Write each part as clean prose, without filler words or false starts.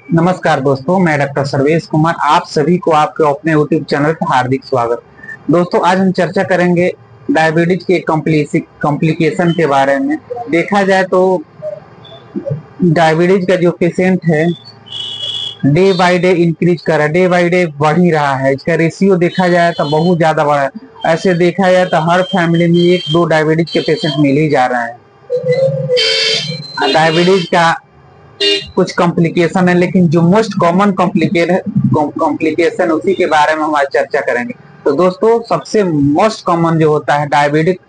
नमस्कार दोस्तों, मैं डॉक्टर सर्वेश कुमार। आप सभी को आपके अपने यूट्यूब चैनल पर हार्दिक स्वागत। दोस्तों, आज हम चर्चा करेंगे डायबिटीज के कॉम्प्लिकेशन के बारे में। देखा जाए तो डायबिटीज का जो पेशेंट है डे बाय डे इंक्रीज कर रहा है, डे बाय डे बढ़ ही रहा है। इसका रेशियो देखा जाए तो बहुत ज्यादा बढ़ा है। ऐसे देखा जाए तो हर फैमिली में एक दो डायबिटीज के पेशेंट मिल ही जा रहे हैं। डायबिटीज का कुछ कॉम्प्लिकेशन है, लेकिन जो मोस्ट कॉमन कॉम्प्लिकेशन उसी के बारे में हम आज चर्चा करेंगे। तो दोस्तों, सबसे मोस्ट कॉमन जो होता है डायबिटिक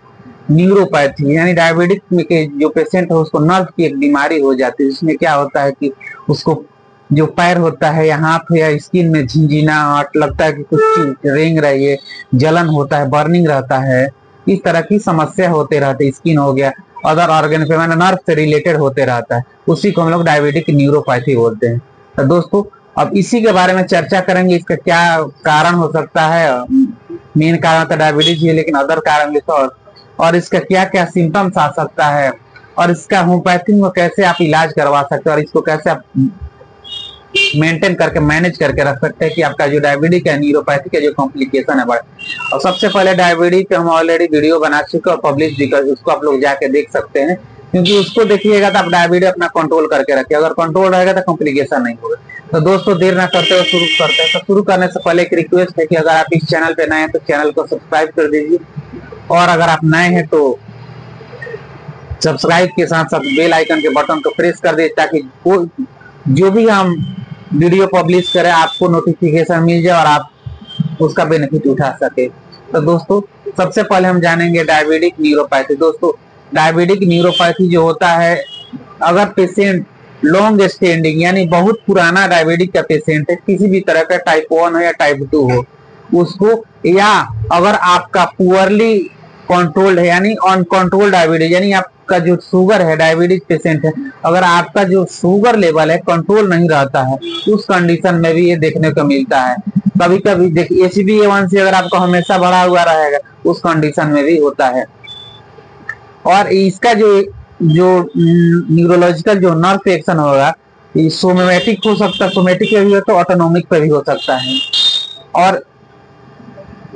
न्यूरोपैथी, यानी डायबिटिक के जो पेशेंट है उसको नर्व की एक बीमारी हो जाती है। इसमें क्या होता है कि उसको जो पैर होता है या हाथ या स्किन में झिंझिनाहट लगता है कि कुछ चीज रेंग रही है, जलन होता है, बर्निंग रहता है, इस तरह की समस्या होते रहती है। स्किन हो गया, अदर ऑर्गन पे मैंने नर्व से रिलेटेड होते रहता है, उसी को हम लोग डायबिटिक न्यूरोपैथी बोलते हैं। तो दोस्तों, अब इसी के बारे में चर्चा करेंगे। इसका क्या कारण हो सकता है। मेन कारण तो डायबिटीज है, लेकिन अदर कारण भी तो, और इसका क्या क्या सिम्टम्स आ सकता है, और इसका होम्योपैथी में कैसे आप इलाज करवा सकते हैं, और इसको कैसे आप मेंटेन करके मैनेज करके रख सकते हैं कि आपका जो डायबिटिक है न्यूरोपैथी का जो कॉम्प्लिकेशन है बढ़े। और सबसे पहले डायबिटीज पे हम ऑलरेडी वीडियो बना चुके और पब्लिश भी कर, उसको आप लोग जाके देख सकते हैं, क्योंकि उसको देखिएगा तो आप डायबिटीज अपना कंट्रोल करके रखिए। अगर कंट्रोल रहेगा तो कॉम्प्लिकेशन नहीं होगा। तो दोस्तों, देर ना करते हुए शुरू करते हैं। तो शुरू करने से पहले एक रिक्वेस्ट है कि अगर आप इस चैनल पे नए हैं तो चैनल को सब्सक्राइब कर दीजिए, और अगर आप नए हैं तो सब्सक्राइब के साथ साथ बेल आइकन के बटन को प्रेस कर दीजिए, ताकि जो भी हम वीडियो पब्लिश करें आपको नोटिफिकेशन मिल जाए और आप उसका बेनिफिट उठा सके। तो दोस्तों, सबसे पहले हम जानेंगे डायबिटिक न्यूरोपैथी। दोस्तों, डायबिटिक न्यूरोपैथी जो होता है, अगर पेशेंट लॉन्ग स्टैंडिंग यानी बहुत पुराना डायबिटिक का पेशेंट है, किसी भी तरह का टाइप 1 हो या टाइप 2 हो उसको, या अगर आपका पुअरली कंट्रोल्ड है यानी अनकंट्रोल्ड डायबिटीज, यानी आपका जो शुगर है, डायबिटीज पेशेंट है, अगर आपका जो शुगर लेवल है कंट्रोल नहीं रहता है, उस कंडीशन में भी ये देखने को मिलता है। कभी कभी देखिए HbA1c अगर आपका हमेशा बढ़ा हुआ रहेगा, उस कंडीशन में भी होता है। और इसका जो जो न्यूरोलॉजिकल जो नर्व एक्शन होगा, सोमेटिक हो सकता है, सोमेटिक पे भी हो तो ऑटोनोमिक पे भी हो सकता है। और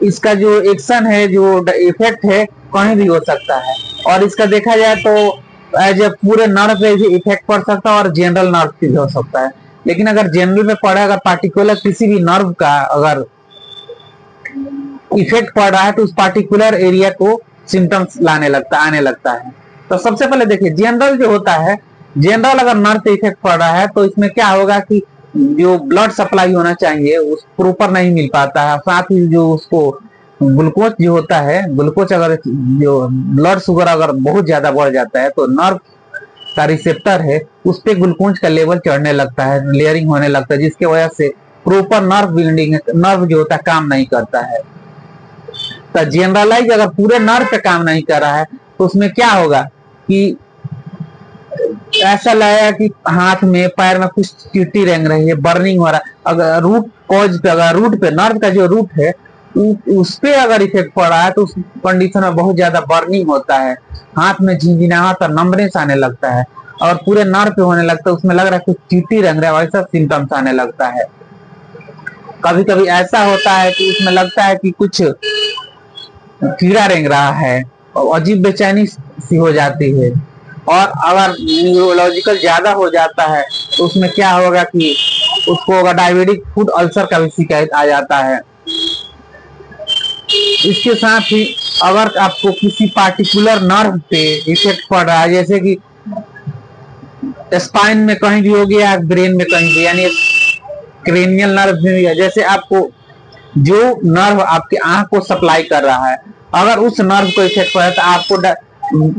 इसका जो एक्शन है, जो इफेक्ट है, कहीं भी हो सकता है। और इसका देखा जाए तो एज ए पूरे नर्व पे भी इफेक्ट पड़ सकता है और जनरल नर्व पे भी हो सकता है। लेकिन अगर जनरल में पड़े, अगर पार्टिकुलर किसी भी नर्व का अगर इफेक्ट पड़ रहा है तो उस पार्टिकुलर एरिया को सिम्टम्स आने लगता है। तो सबसे पहले देखिए, जनरल जो होता है, जनरल अगर नर्व पे इफेक्ट पड़ रहा है तो इसमें क्या होगा कि जो ब्लड सप्लाई होना चाहिए उस प्रॉपर नहीं मिल पाता है। साथ ही जो उसको ग्लूकोज जो होता है, ग्लूकोज अगर जो ब्लड शुगर अगर बहुत ज्यादा बढ़ जाता है तो नर्व का रिसेप्टर है उस पे ग्लूकोज का लेवल चढ़ने लगता है, लेयरिंग होने लगता है, जिसकी वजह से प्रॉपर नर्व बिल्डिंग, नर्व जो होता है काम नहीं करता है। तो जनरलाइज अगर पूरे नर्व पे काम नहीं कर रहा है तो उसमें क्या होगा कि ऐसा लगेगा कि हाथ में पैर में कुछ चीटी रेंग रही है, बर्निंग हो रहा है। अगर रूट कॉज पे, अगर रूट पे, नर्व का जो रूट है उस पे अगर इफेक्ट पड़ रहा है तो उस कंडीशन में बहुत ज्यादा बर्निंग होता है, हाथ में झिंझिनाहट और नंबनेस आने लगता है, और पूरे नर्व पे होने लगता है, उसमें लग रहा है कुछ चीटी रेंग रहा है, वैसा सिम्टम्स आने लगता है। कभी कभी ऐसा होता है कि उसमें लगता है कि कुछ कीड़ा रेंग रहा है और अजीब बेचैनी सी हो जाती है। और अगर न्यूरोलॉजिकल ज्यादा हो जाता है तो उसमें क्या होगा कि उसको अगर डायबिटिक फूड अल्सर का भी शिकायत आ जाता है। इसके साथ ही अगर आपको किसी पार्टिकुलर नर्व पे इफेक्ट पड़ रहा है, जैसे कि स्पाइन में कहीं भी हो गया, ब्रेन में कहीं भी, यानी क्रेनियल नर्व में भी है, जैसे आपको जो नर्व आपके आंख को सप्लाई कर रहा है, अगर उस नर्व को इफेक्ट पड़ा तो आपको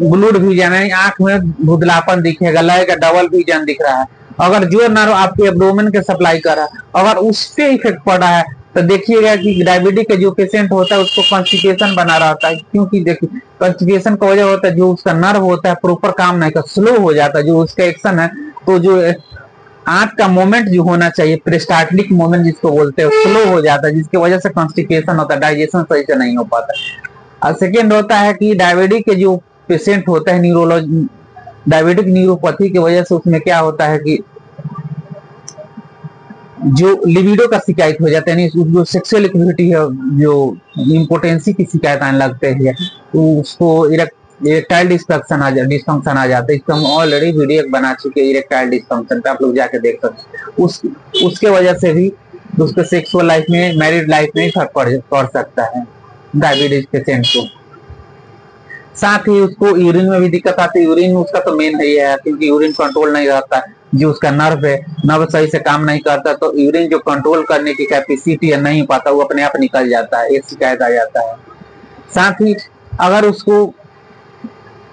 ब्लूड विजन यानी आंख में धुंधलापन दिखेगा, लगेगा डबल विजन दिख रहा है। अगर जो नर्व आपके एब्डोमेन के सप्लाई कर रहा है अगर उस पे इफेक्ट पड़ा है तो देखिएगा कि डायबिटिक के जो पेशेंट होता है उसको कॉन्स्टिपेशन बना रहता है। क्योंकि देखिए, कॉन्स्टिपेशन का वजह होता है जो उसका नर्व होता है प्रॉपर काम नहीं कर, स्लो हो जाता है जो उसका एक्शन है। तो जो आंख का मोमेंट जो होना चाहिए, पेरिस्टाल्टिक मोमेंट जिसको बोलते हैं, स्लो हो जाता है, जिसकी वजह से कॉन्स्टिपेशन होता है, डाइजेशन सही से नहीं हो पाता। और सेकेंड होता है कि डायबिटिक के जो पेशेंट होता है न्यूरोलॉजी, डायबिटिक न्यूरोपैथी की वजह से उसमें क्या होता है कि जो लिबिडो का शिकायत हो जाता है, यानी जो सेक्सुअल एक्टिविटी है, जो इम्पोर्टेंसी की शिकायत आने लगते हैं, तो उसको इरेक्टाइल डिस्फंक्शन आ जाता है। इसका हम ऑलरेडी वीडियो बना चुके हैं इरेक्टाइल डिस्फंक्शन पे, आप लोग जाके देख सकते हैं। उसके वजह से भी उसके सेक्सुअल लाइफ में, मैरिड लाइफ में फर्क पड़ सकता है डायबिटीज पेशेंट को। साथ ही उसको यूरिन में भी दिक्कत आती है। यूरिन उसका तो मेन है, क्योंकि यूरिन कंट्रोल नहीं रहता, जो उसका नर्व है, नर्व सही से काम नहीं करता, तो यूरिन जो कंट्रोल करने की कैपेसिटी है नहीं पाता, वो अपने आप निकल जाता है, एक शिकायत आ जाता है। साथ ही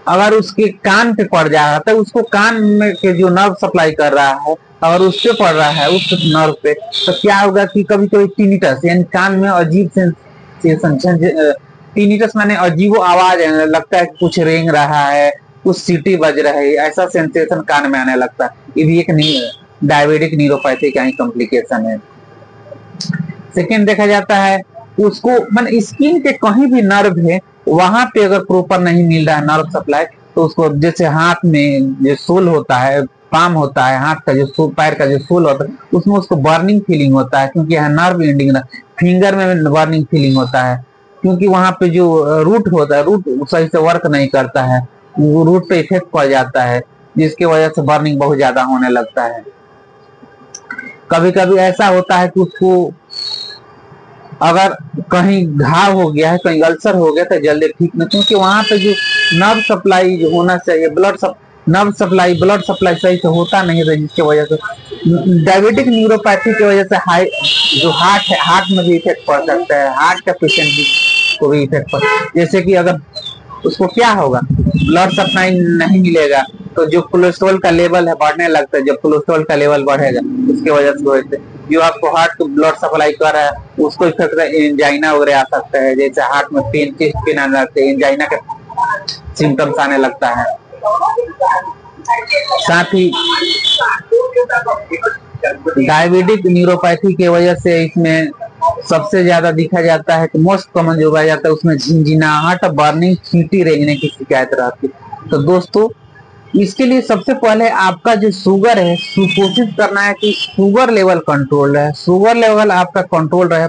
अगर उसके कान पे पड़ जा रहा है, तो उसको कान में के जो नर्व सप्लाई कर रहा है, अगर उस पे पड़ रहा है, उस नर्व पे, तो क्या होगा कि कभी कभी टिनिटस, यानी कान में अजीब सेंसेशन, टिनिटस माने अजीब आवाज आने लगता है, कुछ रेंग रहा है, कुछ सीटी बज रहा है, ऐसा सेंसेशन कान में आने लगता है। ये भी एक डायबिटिक न्यूरोपैथी का ही कॉम्प्लिकेशन है। सेकेंड देखा जाता है उसको मान स्किन के कहीं भी नर्व है, वहां पे अगर प्रॉपर नहीं मिल रहा है नर्व सप्लाई, तो उसको जैसे हाथ में जो सोल होता है, पाम होता है, हाथ का जो पैर का जो सोल होता है, उसमें उसको बर्निंग फीलिंग होता है, क्योंकि यहाँ नर्व एंडिंग, फिंगर में बर्निंग फीलिंग होता है, क्योंकि वहां पे जो रूट होता है, रूट सही से वर्क नहीं करता है, वो रूट पे इफेक्ट पड़ जाता है, जिसकी वजह से बर्निंग बहुत ज्यादा होने लगता है। कभी कभी ऐसा होता है कि उसको अगर कहीं घाव हो गया है, कहीं अल्सर हो गया, तो जल्दी ठीक नहीं, क्योंकि वहां पे जो नर्व सप्लाई जो होना चाहिए, ब्लड सप्लाई सही से होता नहीं है, जिसकी वजह से डायबिटिक न्यूरोपैथी की वजह से जो हार्ट है, हार्ट में भी इफेक्ट पड़ सकता है, हार्ट का पेशेंट को भी इफेक्ट पड़, जैसे कि अगर उसको क्या होगा, ब्लड सप्लाई नहीं मिलेगा, तो जो कोलेस्ट्रॉल का लेवल है बढ़ने लगता है, जब कोलेस्ट्रॉल का लेवल बढ़ेगा, उसकी वजह से जो आपको हार्ट को ब्लड सप्लाई कर रहा है, उसको इफेक्ट एंजाइना वगैरह आ सकता है, जैसे हार्ट में पेन, चेस्ट पेन आने लगते हैं, एंजाइना के सिम्टम्स आने लगता है। साथ ही डायबिटिक न्यूरोपैथी की वजह से इसमें सबसे ज्यादा देखा जाता है कि मोस्ट कॉमन जो पाया जाता है, उसमें झिंझिनाहट, बर्निंग, चींटी रेंगने की शिकायत रहती है। तो दोस्तों, इसके लिए सबसे पहले आपका जो शुगर है, कोशिश करना है कि शुगर लेवल कंट्रोल रहे, शुगर लेवल आपका कंट्रोल रहे,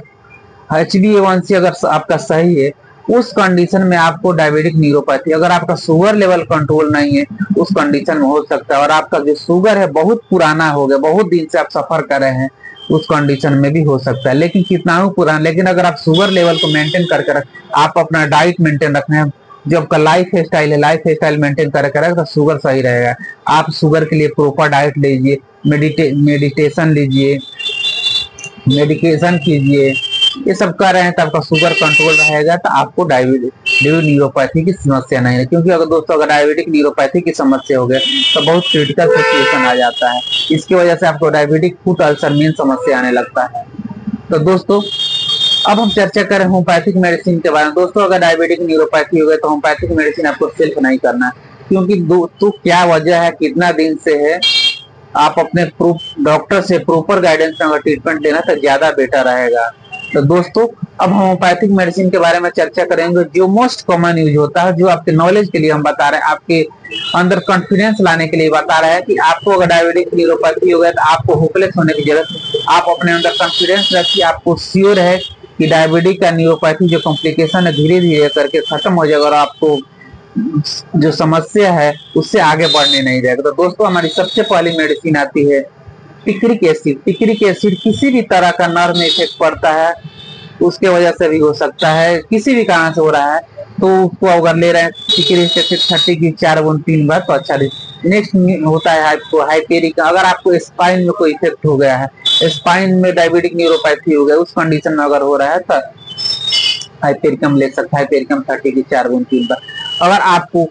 HbA1c अगर आपका सही है, उस कंडीशन में आपको डायबिटिक न्यूरोपैथी, अगर आपका शुगर लेवल कंट्रोल नहीं है, उस कंडीशन में हो सकता है। और आपका जो शुगर है बहुत पुराना हो गया, बहुत दिन से आप सफर कर रहे हैं, उस कंडीशन में भी हो सकता है। लेकिन कितना ही पुराना, लेकिन अगर आप शुगर लेवल को मेंटेन करके आप अपना डाइट मेंटेन रखना है, जो आपका लाइफ स्टाइल है, लाइफ स्टाइल मेंटेन करके रखेगा, तो शुगर सही रहेगा। आप शुगर के लिए प्रॉपर डाइट लीजिए, मेडिटेशन लीजिए, मेडिकेशन कीजिए, ये सब कर रहे हैं तो आपका शुगर कंट्रोल रहेगा, तो आपको डायबिटिक न्यूरोपैथी की समस्या नहीं है। क्योंकि अगर दोस्तों अगर डायबिटिक न्यूरोपैथी की समस्या हो गई, तो बहुत क्रिटिकल सिचुएशन आ जाता है, इसकी वजह से आपको डायबिटिक फुट अल्सर मेन समस्या आने लगता है। तो दोस्तों, अब हम चर्चा करें होम्योपैथिक मेडिसिन के बारे में। दोस्तों, अगर डायबिटिक न्यूरोपैथी हो गए, तो होम्योपैथिक मेडिसिन आपको सिर्फ नहीं करना है, क्योंकि दोस्तों क्या वजह है, कितना दिन से है, आप अपने डॉक्टर से प्रॉपर गाइडेंस में अगर ट्रीटमेंट लेना तो ज्यादा बेटर रहेगा। तो दोस्तों, अब होम्योपैथिक मेडिसिन के बारे में चर्चा करेंगे, जो मोस्ट कॉमन यूज होता है, जो आपके नॉलेज के लिए हम बता रहे हैं, आपके अंदर कॉन्फिडेंस लाने के लिए बता रहे हैं कि आपको अगर डायबिटिक न्यूरोपैथी हो गया, तो आपको होपलेस होने की जरूरत, आप अपने अंदर कॉन्फिडेंस रखिए, आपको श्योर है कि डायबिटिक का न्यूरोपैथी जो कॉम्प्लिकेशन है, धीरे धीरे करके खत्म हो जाएगा, और आपको जो समस्या है उससे आगे बढ़ने नहीं जाएगा। तो दोस्तों, हमारी सबसे पहली मेडिसिन आती है पिक्रिक एसिड। पिक्रिक एसिड किसी भी तरह का नर्व में इफेक्ट पड़ता है, उसके वजह से भी हो सकता है, किसी भी कारण से हो रहा है, तो उसको अगर ले रहे हैं पिक्रिक एसिड 30 की 4 गुण 3 बार, तो अच्छा। नेक्स्ट होता है आपको हाइपेरिक। अगर आपको स्पाइन में कोई इफेक्ट हो गया है, स्पाइन में डायबिटिक न्यूरोपैथी हो गया, उस कंडीशन में अगर हो रहा है, तो हाइपेरिकम ले सकते हैं, हाइपेरिकम 30 की 4 गुण 3 बार। अगर आपको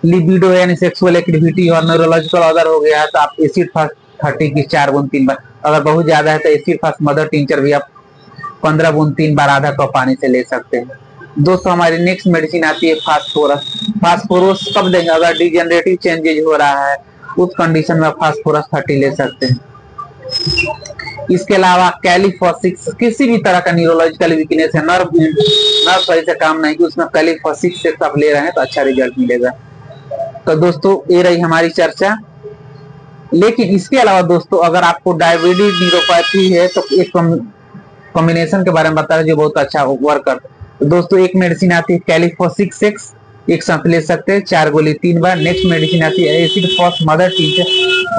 लिबिडो यानी सेक्सुअल एक्टिविटी और न्यूरोलॉजिकल अदर हो गया है, तो आप एसिड फास्ट 30 की 4 गुण 3 बार। अगर बहुत ज्यादा है तो एसिड फास्ट मदर टिंचर भी आप 15 गुण 3 बार आधा कप पानी से ले सकते हैं। दोस्तों, हमारी नेक्स्ट मेडिसिन आती है फास्फोरस। फास्फोरस कब देंगे, अगर डिजेनरेटिव चेंजेज हो रहा है, उस कंडीशन में फास्फोरस 30 ले सकते हैं। इसके अलावा कैलिफॉसिक्स, किसी भी तरह का न्यूरोलॉजिकल वीकनेस है, नर्व सही से काम नहीं कि उसमें कैलिफॉसिक्स से आप ले रहे हैं, तो अच्छा रिजल्ट मिलेगा। तो दोस्तों, ये रही हमारी चर्चा। लेकिन इसके अलावा दोस्तों अगर आपको डायबिटीज न्यूरोपैथी है तो एक कॉम्बिनेशन के बारे में बता रहे जो बहुत अच्छा वर्क करता है। तो दोस्तों एक मेडिसिन आती है कैलिफोसिक 6, एक साथ ले सकते हैं 4 गोली 3 बार। नेक्स्ट मेडिसिन आती है एसिड फॉस मदर टीचर,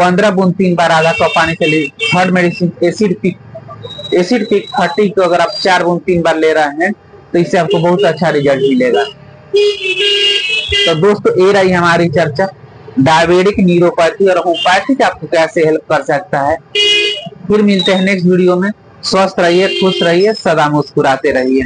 15 बूंद 3 बार आधा कप पानी से ले। थर्ड मेडिसिन एसिड पिक 30 को अगर आप 4 बूंद 3 बार ले रहे हैं तो इससे आपको बहुत अच्छा रिजल्ट मिलेगा। तो दोस्तों ये रही हमारी चर्चा डायबिटिक न्यूरोपैथी और होम्योपैथिक आपको कैसे हेल्प कर सकता है। फिर मिलते हैं नेक्स्ट वीडियो में। स्वस्थ रहिए, खुश रहिए, सदा मुस्कुराते रहिए।